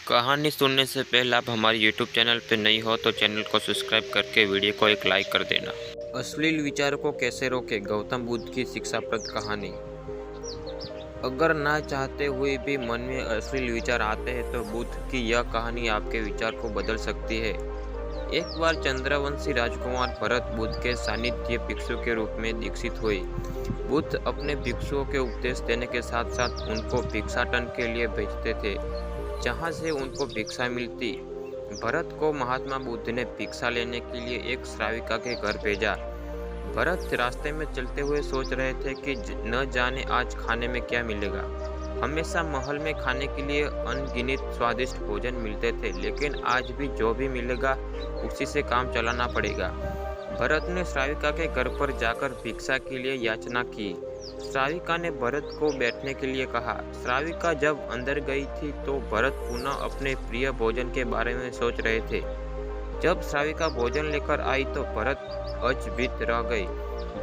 कहानी सुनने से पहले आप हमारे YouTube चैनल पर नई हो तो चैनल को सब्सक्राइब करके वीडियो को एक लाइक कर देना। अश्लील विचारों को कैसे रोकें, गौतम बुद्ध की शिक्षाप्रद कहानी। अगर ना चाहते हुए भी मन में अश्लील विचार आते हैं तो बुद्ध की यह कहानी आपके विचार को बदल सकती है। एक बार चंद्रवंशी राजकुमार भरत बुद्ध के सानिध्य भिक्षु के रूप में दीक्षित हुए। बुद्ध अपने भिक्षुओं के उपदेश देने के साथ साथ उनको भिक्षाटन के लिए भेजते थे, जहाँ से उनको भिक्षा मिलती। भरत को महात्मा बुद्ध ने भिक्षा लेने के लिए एक श्राविका के घर भेजा। भरत रास्ते में चलते हुए सोच रहे थे कि न जाने आज खाने में क्या मिलेगा। हमेशा महल में खाने के लिए अनगिनत स्वादिष्ट भोजन मिलते थे, लेकिन आज भी जो भी मिलेगा उसी से काम चलाना पड़ेगा। भरत ने श्राविका के घर पर जाकर भिक्षा के लिए याचना की। श्राविका ने भरत को बैठने के लिए कहा। श्राविका जब अंदर गई थी तो भरत पुनः अपने प्रिय भोजन के बारे में सोच रहे थे। जब श्राविका भोजन लेकर आई तो भरत अचंभित रह गई।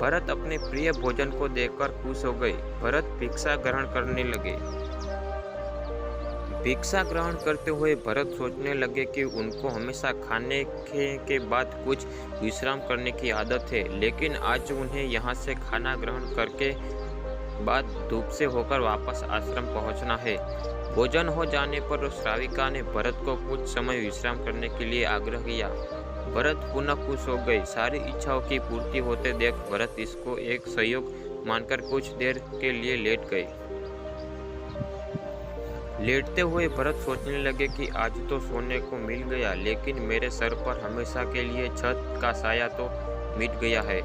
भरत अपने प्रिय भोजन को देखकर खुश हो गई। भरत भिक्षा ग्रहण करने लगे। भिक्षा ग्रहण करते हुए भरत सोचने लगे कि उनको हमेशा खाने के बाद कुछ विश्राम करने की आदत है, लेकिन आज उन्हें यहाँ से खाना ग्रहण करके बाद धूप से होकर वापस आश्रम पहुँचना है। भोजन हो जाने पर श्राविका ने भरत को कुछ समय विश्राम करने के लिए आग्रह किया। भरत पुनः खुश हो गए। सारी इच्छाओं की पूर्ति होते देख भरत इसको एक संयोग मानकर कुछ देर के लिए लेट गए। लेटते हुए भरत सोचने लगे कि आज तो सोने को मिल गया, लेकिन मेरे सर पर हमेशा के लिए छत का साया तो मिट गया है।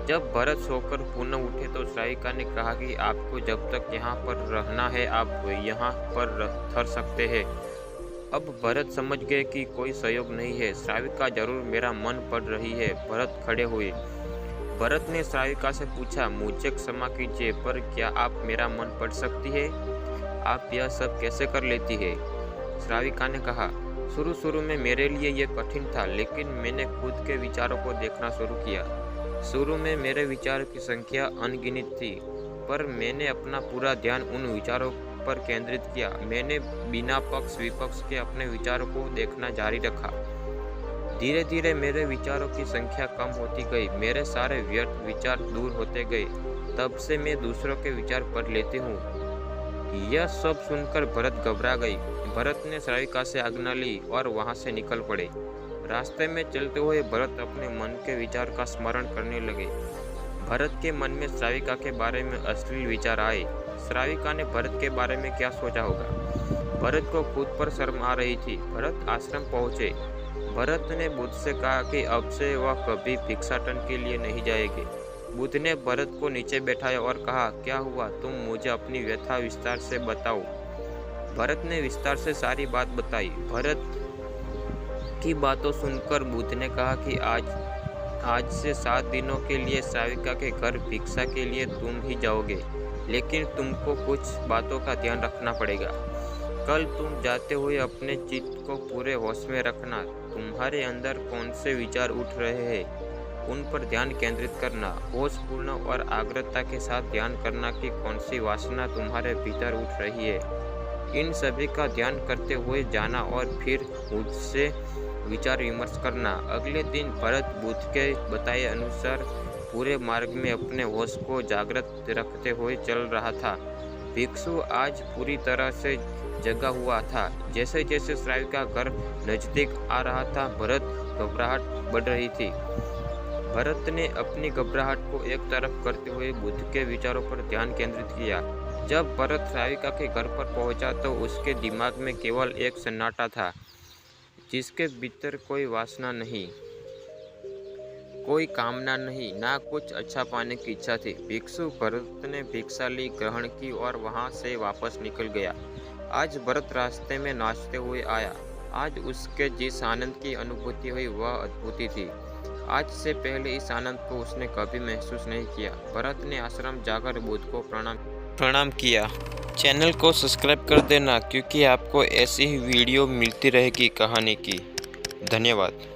जब भरत सोकर पुनः उठे तो श्राविका ने कहा कि आपको जब तक यहाँ पर रहना है आप यहाँ पर ठहर सकते हैं। अब भरत समझ गए कि कोई संयोग नहीं है, श्राविका जरूर मेरा मन पढ़ रही है। भरत खड़े हुए। भरत ने श्राविका से पूछा, मुझे क्षमा कीजिए, पर क्या आप मेरा मन पढ़ सकती है? आप यह सब कैसे कर लेती है? श्राविका ने कहा, शुरू में मेरे लिए यह कठिन था, लेकिन मैंने खुद के विचारों को देखना शुरू किया। शुरू में मेरे विचारों की संख्या अनगिनत थी, पर मैंने अपना पूरा ध्यान उन विचारों पर केंद्रित किया। मैंने बिना पक्ष विपक्ष के अपने विचारों को देखना जारी रखा। धीरे धीरे मेरे विचारों की संख्या कम होती गई। मेरे सारे व्यर्थ विचार दूर होते गए। तब से मैं दूसरों के विचार पढ़ लेती हूँ। यह सब सुनकर भरत घबरा गई। भरत ने श्राविका से आज्ञा ली और वहाँ से निकल पड़े। रास्ते में चलते हुए भरत अपने मन के विचार का स्मरण करने लगे। भरत के मन में श्राविका के बारे में अश्लील विचार आए। श्राविका ने भरत के बारे में क्या सोचा होगा? भरत को खुद पर शर्म आ रही थी। भरत आश्रम पहुँचे। भरत ने बुद्ध से कहा कि अब से वह कभी भिक्षाटन के लिए नहीं जाएंगे। बुद्ध ने भरत को नीचे बैठाया और कहा, क्या हुआ? तुम मुझे अपनी व्यथा विस्तार से बताओ। भरत ने विस्तार से सारी बात बताई। भरत की बातों सुनकर बुद्ध ने कहा कि आज से 7 दिनों के लिए श्राविका के घर भिक्षा के लिए तुम ही जाओगे, लेकिन तुमको कुछ बातों का ध्यान रखना पड़ेगा। कल तुम जाते हुए अपने चित्त को पूरे होश में रखना। तुम्हारे अंदर कौन से विचार उठ रहे हैं उन पर ध्यान केंद्रित करना। होशपूर्ण और आग्रता के साथ ध्यान करना कि कौन सी वासना तुम्हारे भीतर उठ रही है। इन सभी का ध्यान करते हुए जाना और फिर उससे विचार विमर्श करना। अगले दिन भरत बुद्ध के बताए अनुसार पूरे मार्ग में अपने होश को जागृत रखते हुए चल रहा था। भिक्षु आज पूरी तरह से जगा हुआ था। जैसे जैसे श्राविका घर नजदीक आ रहा था, भरत घबराहट बढ़ रही थी। भरत ने अपनी घबराहट को एक तरफ करते हुए बुद्ध के विचारों पर ध्यान केंद्रित किया। जब भरत श्राविका के घर पर पहुंचा तो उसके दिमाग में केवल एक सन्नाटा था, जिसके भीतर कोई वासना नहीं, कोई कामना नहीं, ना कुछ अच्छा पाने की इच्छा थी। भिक्षु भरत ने भिक्षा ली, ग्रहण की और वहां से वापस निकल गया। आज भरत रास्ते में नाचते हुए आया। आज उसके जिस आनंद की अनुभूति हुई वह अद्भुत थी। आज से पहले इस आनंद को उसने कभी महसूस नहीं किया। भरत ने आश्रम जाकर बुद्ध को प्रणाम किया। चैनल को सब्सक्राइब कर देना, क्योंकि आपको ऐसी ही वीडियो मिलती रहेगी कहानी की। धन्यवाद।